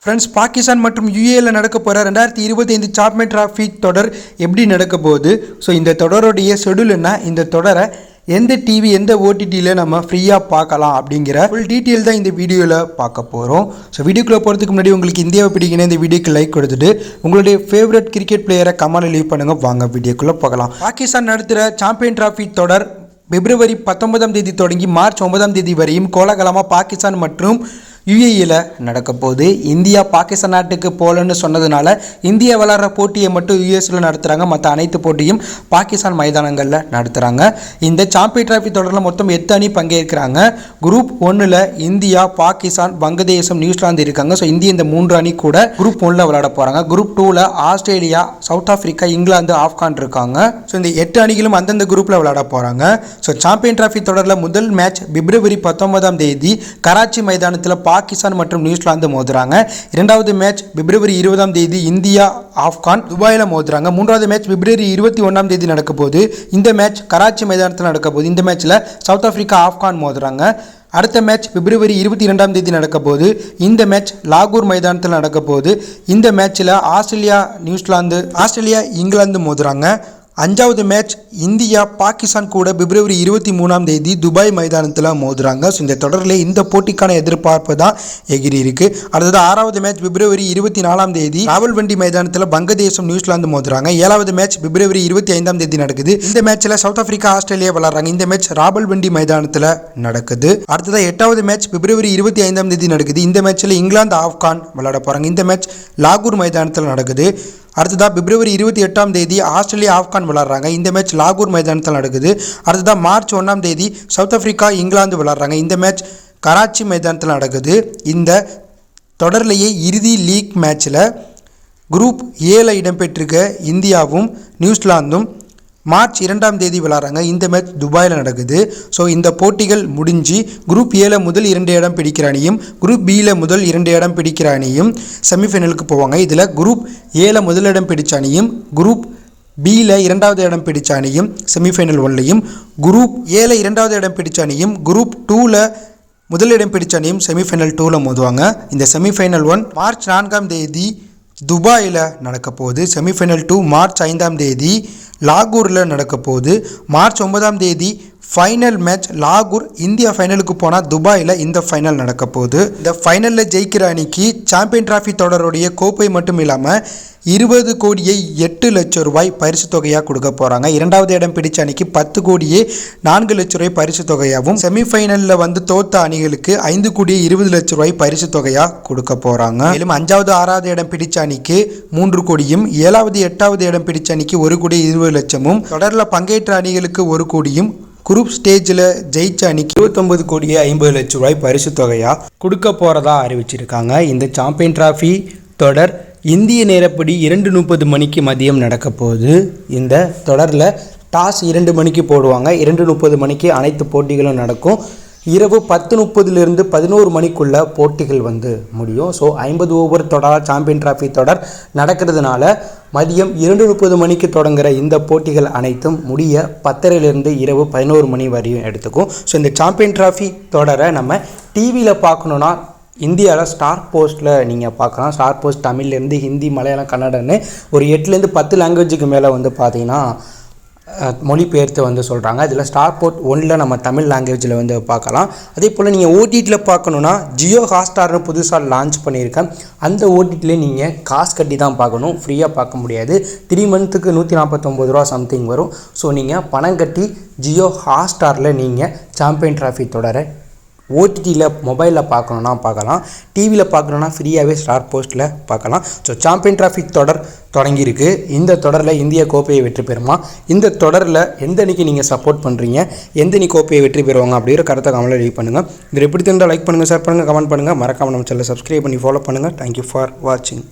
Friends, Pakistan மற்றும் யுஏல நடக்க போகிற 2025 சாம்பியன் டிராஃபி தொடர் எப்படி நடக்க போகுது? ஸோ இந்த தொடருடைய ஷெடியூல் என்ன, இந்த தொடரை எந்த டிவி எந்த ஓடிடியில் நம்ம ஃப்ரீயாக பார்க்கலாம் அப்படிங்கிற ஃபுல் டீட்டெயில் தான் இந்த வீடியோவில் பார்க்க போகிறோம். ஸோ வீடியோக்குள்ளே போகிறதுக்கு முன்னாடி உங்களுக்கு இந்தியாவை பிடிக்கணும், இந்த வீடியோக்கு லைக் கொடுத்துட்டு உங்களுடைய ஃபேவரட் கிரிக்கெட் பிளேயரை கமெண்ட்ல லீவ் பண்ணுங்கள். வாங்க வீடியோக்குள்ளே பார்க்கலாம். பாகிஸ்தான் நடத்துகிற சாம்பியன் டிராஃபி தொடர் பிப்ரவரி 19 தொடங்கி மார்ச் 9 வரையும் கோலாகலமாக பாகிஸ்தான் மற்றும் யுஏஇயில் நடக்க போகுது. இந்தியா பாகிஸ்தான் நாட்டுக்கு போகலன்னு சொன்னதுனால இந்தியா விளையாடுற போட்டியை மட்டும் யுஎஸில் நடத்துகிறாங்க. மற்ற அனைத்து போட்டியும் பாகிஸ்தான் மைதானங்களில் நடத்துகிறாங்க. இந்த சாம்பியன் டிராஃபி தொடரில் மொத்தம் 8 அணி பங்கேற்கிறாங்க. குரூப் 1ல் இந்தியா, பாகிஸ்தான், வங்கதேசம், நியூசிலாந்து இருக்காங்க. ஸோ இந்தியா இந்த 3 அணி கூட குரூப் 1ல் விளையாட போகிறாங்க. குரூப் 2ல் Australia, south Africa, England, Afghan இருக்காங்க. ஸோ இந்த 8 அணிகளும் அந்தந்த குரூப்பில் விளையாட போகிறாங்க. ஸோ சாம்பியன் டிராஃபி தொடரில் முதல் மேட்ச் பிப்ரவரி 19 கராச்சி மைதானத்தில் பாகிஸ்தான் மற்றும் நியூசிலாந்து மோதுறாங்க. இரண்டாவது மேட்ச் பிப்ரவரி 20 இந்தியா, ஆப்கான் துபாயில் மோதுறாங்க. மூன்றாவது மேட்ச் பிப்ரவரி 21 நடக்க போகுது. இந்த மேட்ச் கராச்சி மைதானத்தில் நடக்க போகுது. இந்த மேட்ச்சில் சவுத் ஆஃப்ரிக்கா, ஆப்கான் மோதுறாங்க. அடுத்த மேட்ச் பிப்ரவரி 22 நடக்க போகுது. இந்த மேட்ச் லாகூர் மைதானத்தில் நடக்க போகுது. இந்த மேட்ச்சில் ஆஸ்திரேலியா, இங்கிலாந்து மோதுறாங்க. அஞ்சாவது மேட்ச் இந்தியா பாகிஸ்தான் கூட பிப்ரவரி 23 துபாய் மைதானத்தில் மோதுறாங்க. ஸோ இந்த தொடரில் இந்த போட்டிக்கான எதிர்பார்ப்பு தான் எகிரி இருக்கு. அடுத்தது ஆறாவது மேட்ச் பிப்ரவரி 24 ராவல்பிண்டி மைதானத்தில் வங்கதேசம், நியூசிலாந்து மோதுறாங்க. ஏழாவது மேட்ச் பிப்ரவரி 25 நடக்குது. இந்த மேட்ச்சில் சவுத் ஆஃப்ரிக்கா, ஆஸ்திரேலியா விளையாடுறாங்க. இந்த மேட்ச் ராவல்பிண்டி மைதானத்தில் நடக்குது. அடுத்தது 8வது மேட்ச் பிப்ரவரி 25 நடக்குது. இந்த மேட்ச்சில் இங்கிலாந்து, ஆப்கான் விளையாட போகிறாங்க. இந்த மேட்ச் லாகூர் மைதானத்தில் நடக்குது. அடுத்ததாக பிப்ரவரி 28 ஆஸ்திரேலியா, ஆப்கான் விளையாடுறாங்க. இந்த மேட்ச் லாகூர் மைதானத்தில் நடக்குது. அடுத்ததாக மார்ச் 1 சவுத் ஆஃப்ரிக்கா, இங்கிலாந்து விளையாடுறாங்க. இந்த மேட்ச் கராச்சி மைதானத்தில் நடக்குது. இந்த தொடர்லேயே இறுதி லீக் மேட்ச்சில் குரூப் ஏல இடம்பெற்றிருக்க இந்தியாவும் நியூசிலாந்தும் மார்ச் 2 விளையாடுறாங்க. இந்த மேட்ச் துபாயில் நடக்குது. ஸோ இந்த போட்டிகள் முடிஞ்சு குரூப் ஏல முதல் 2 இடம் பிடிக்கிற அணியும் குரூப் பியில் முதல் 2 இடம் பிடிக்கிற அணியும் செமிஃபைனலுக்கு போவாங்க. இதில் குரூப் ஏல முதலிடம் பிடிச்ச அணியும் குரூப் பியில் 2வது இடம் பிடிச்ச அணியும் செமிஃபைனல் 1லையும், குரூப் ஏல 2வது இடம் பிடிச்ச அணியும் குரூப் 2ல் முதலிடம் பிடிச்ச அணியும் செமிஃபைனல் 2ல் மோதுவாங்க. இந்த செமிஃபைனல் 1 மார்ச் 4 துபாயில் நடக்க போகுது. செமிஃபைனல் 2 மார்ச் 5 லாகூரில் நடக்க போகுது. மார்ச் 9 ஃபைனல் மேட்ச் லாகூர். இந்தியா ஃபைனலுக்கு போனால் துபாயில் இந்த ஃபைனல் நடக்க போகுது. இந்த ஃபைனலில் ஜெயிக்கிற அணிக்கு சாம்பியன் டிராஃபி தொடருடைய கோப்பை மட்டும் இல்லாமல் 20,08,00,000 பரிசு தொகையாக கொடுக்க போகிறாங்க. 2வது இடம் பிடிச்ச அணிக்கு 10,04,00,000 பரிசு தொகையாகவும், செமிஃபைனலில் தோத்த அணிகளுக்கு 5,20,00,000 பரிசு தொகையாக கொடுக்க போகிறாங்க. மேலும் 5வது 6வது இடம் பிடிச்ச அணிக்கு 3 கோடியும், 7வது 8வது இடம் பிடிச்ச அணிக்கு 1,20,00,000, தொடரில் பங்கேற்ற அணிகளுக்கு 1 கோடியும், குரூப் ஸ்டேஜில் ஜெயிச்ச அணிக்கு 29,50,00,000 பரிசு தொகையாக கொடுக்க போகிறதா அறிவிச்சிருக்காங்க. இந்த சாம்பியன் டிராஃபி தொடர் இந்திய நேரப்படி 2:30 மணிக்கு மதியம் நடக்க போகுது. இந்த தொடரில் டாஸ் 2 மணிக்கு போடுவாங்க. 2:30 மணிக்கு அனைத்து போட்டிகளும் நடக்கும். இரவு 10:30 11 மணிக்குள்ள போட்டிகள் முடியும். ஸோ 50 ஓவர் தொடராக சாம்பியன் டிராஃபி தொடர் நடக்கிறதுனால மதியம் 2:30 மணிக்கு தொடங்குகிற இந்த போட்டிகள் அனைத்தும் முடிய 10:30 இரவு 11 மணி வரையும் எடுத்துக்கும். ஸோ இந்த சாம்பியன் டிராஃபி தொடரை நம்ம டிவியில் பார்க்கணுன்னா இந்தியாவில் ஸ்டார் போஸ்ட்டில் நீங்கள் பார்க்கலாம். ஸ்டார் போஸ்ட் தமிழ்லேருந்து ஹிந்தி, மலையாளம், கன்னடன்னு ஒரு 8லேருந்து 10 லாங்குவேஜுக்கு மேலே பார்த்தீங்கன்னா மொழிபெயர்த்து சொல்கிறாங்க. இதில் ஸ்டார் போர்ட் 1ல் நம்ம தமிழ் லாங்குவேஜில் பார்க்கலாம். அதே போல் நீங்கள் ஓடிடியில் பார்க்கணுன்னா ஜியோ ஹாட்ஸ்டார்னு புதுசாக லான்ச் பண்ணியிருக்கேன். அந்த ஓடிடியில் நீங்கள் காசு கட்டி தான் பார்க்கணும், ஃப்ரீயாக பார்க்க முடியாது. 3 மந்த்துக்கு 149 ரூபா சம்திங் வரும். ஸோ நீங்கள் பணம் கட்டி ஜியோ ஹாட்ஸ்டாரில் நீங்கள் சாம்பியன் டிராஃபி தொடரை ஓடிடியில் மொபைலில் பார்க்கணுன்னா பார்க்கலாம். டிவியில் பார்க்கணுன்னா ஃப்ரீயாகவே ஸ்டார் போஸ்ட்டில் பார்க்கலாம். ஸோ சாம்பியன் டிராஃபி தொடர் தொடங்கியிருக்கு. இந்த தொடரில் இந்தியா கோப்பையை வெற்றி பெறுமா? இந்த தொடரில் எந்த அணிக்கு நீங்கள் சப்போர்ட் பண்ணுறீங்க? எந்த அணி கோப்பையை வெற்றி பெறுவாங்க அப்படிங்கிற கருத்தை கமெண்ட்டில் லீவ் பண்ணுங்கள். இதில் எப்படி தெரிந்தால் லைக் பண்ணுங்கள், ஷேர் பண்ணுங்கள், கமெண்ட் பண்ணுங்கள். மறக்காமல் நம்ம சேனலை சப்ஸ்கிரைப் பண்ணி ஃபாலோ பண்ணுங்கள். தேங்க்யூ ஃபார் வாட்சிங்.